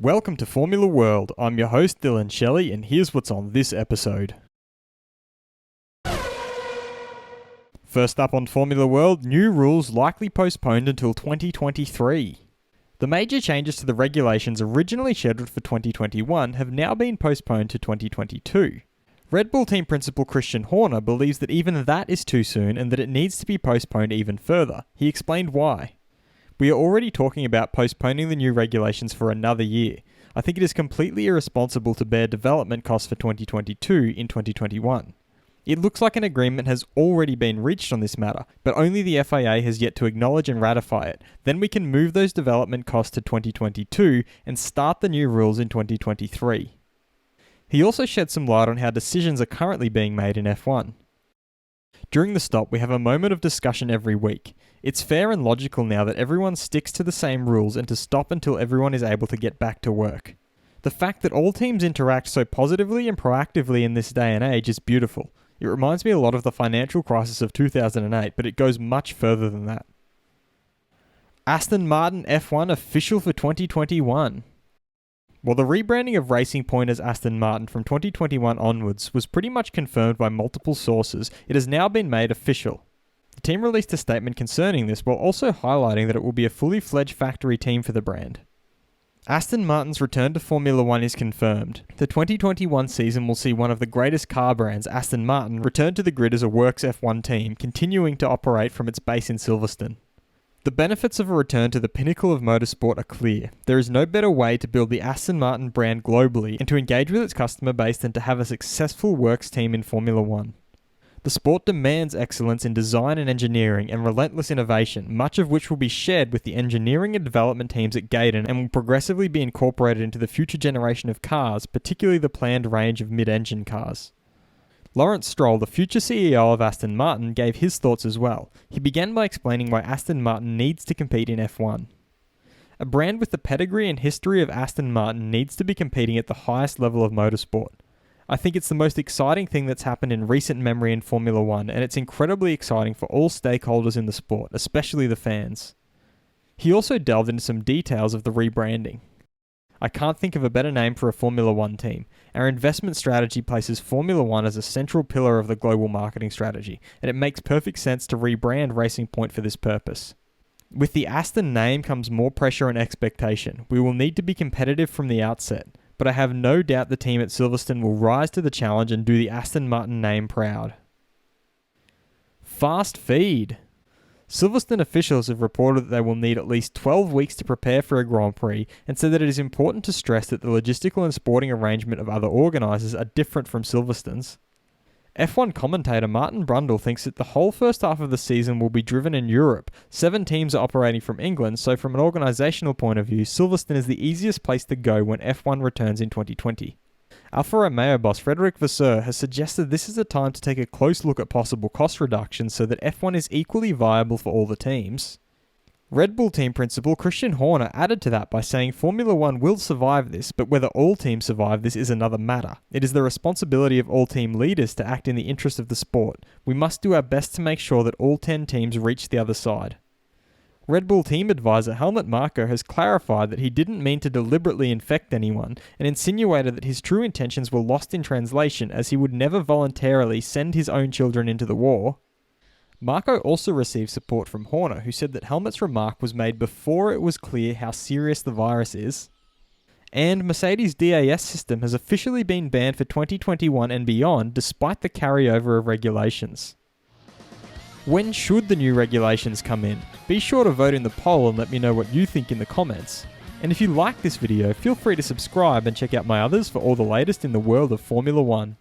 Welcome to Formula World. I'm your host Dylan Shelley, and here's what's on this episode. First up on Formula World, new rules likely postponed until 2023. The major changes to the regulations originally scheduled for 2021 have now been postponed to 2022. Red Bull team principal Christian Horner believes that even that is too soon and that it needs to be postponed even further. He explained why. We are already talking about postponing the new regulations for another year. I think it is completely irresponsible to bear development costs for 2022 in 2021. It looks like an agreement has already been reached on this matter, but only the FIA has yet to acknowledge and ratify it. Then we can move those development costs to 2022 and start the new rules in 2023. He also shed some light on how decisions are currently being made in F1. During the stop, we have a moment of discussion every week. It's fair and logical now that everyone sticks to the same rules and to stop until everyone is able to get back to work. The fact that all teams interact so positively and proactively in this day and age is beautiful. It reminds me a lot of the financial crisis of 2008, but it goes much further than that. Aston Martin F1 official for 2021. While the rebranding of Racing Point as Aston Martin from 2021 onwards was pretty much confirmed by multiple sources, it has now been made official. The team released a statement concerning this while also highlighting that it will be a fully fledged factory team for the brand. Aston Martin's return to Formula 1 is confirmed. The 2021 season will see one of the greatest car brands, Aston Martin, return to the grid as a Works F1 team, continuing to operate from its base in Silverstone. The benefits of a return to the pinnacle of motorsport are clear. There is no better way to build the Aston Martin brand globally and to engage with its customer base than to have a successful Works team in Formula 1. The sport demands excellence in design and engineering and relentless innovation, much of which will be shared with the engineering and development teams at Gaydon and will progressively be incorporated into the future generation of cars, particularly the planned range of mid-engine cars. Lawrence Stroll, the future CEO of Aston Martin, gave his thoughts as well. He began by explaining why Aston Martin needs to compete in F1. A brand with the pedigree and history of Aston Martin needs to be competing at the highest level of motorsport. I think it's the most exciting thing that's happened in recent memory in Formula 1, and it's incredibly exciting for all stakeholders in the sport, especially the fans. He also delved into some details of the rebranding. I can't think of a better name for a Formula 1 team. Our investment strategy places Formula 1 as a central pillar of the global marketing strategy, and it makes perfect sense to rebrand Racing Point for this purpose. With the Aston name comes more pressure and expectation. We will need to be competitive from the outset, but I have no doubt the team at Silverstone will rise to the challenge and do the Aston Martin name proud. Fast feed. Silverstone officials have reported that they will need at least 12 weeks to prepare for a Grand Prix and said that it is important to stress that the logistical and sporting arrangement of other organisers are different from Silverstone's. F1 commentator Martin Brundle thinks that the whole first half of the season will be driven in Europe. 7 teams are operating from England, so from an organisational point of view, Silverstone is the easiest place to go when F1 returns in 2020. Alfa Romeo boss Frederic Vasseur has suggested this is a time to take a close look at possible cost reductions so that F1 is equally viable for all the teams. Red Bull team principal Christian Horner added to that by saying Formula 1 will survive this, but whether all teams survive this is another matter. It is the responsibility of all team leaders to act in the interest of the sport. We must do our best to make sure that all 10 teams reach the other side. Red Bull team advisor Helmut Marko has clarified that he didn't mean to deliberately infect anyone and insinuated that his true intentions were lost in translation as he would never voluntarily send his own children into the war. Marko also received support from Horner, who said that Helmut's remark was made before it was clear how serious the virus is. And Mercedes' DAS system has officially been banned for 2021 and beyond despite the carryover of regulations. When should the new regulations come in? Be sure to vote in the poll and let me know what you think in the comments. And if you like this video, feel free to subscribe and check out my others for all the latest in the world of Formula 1.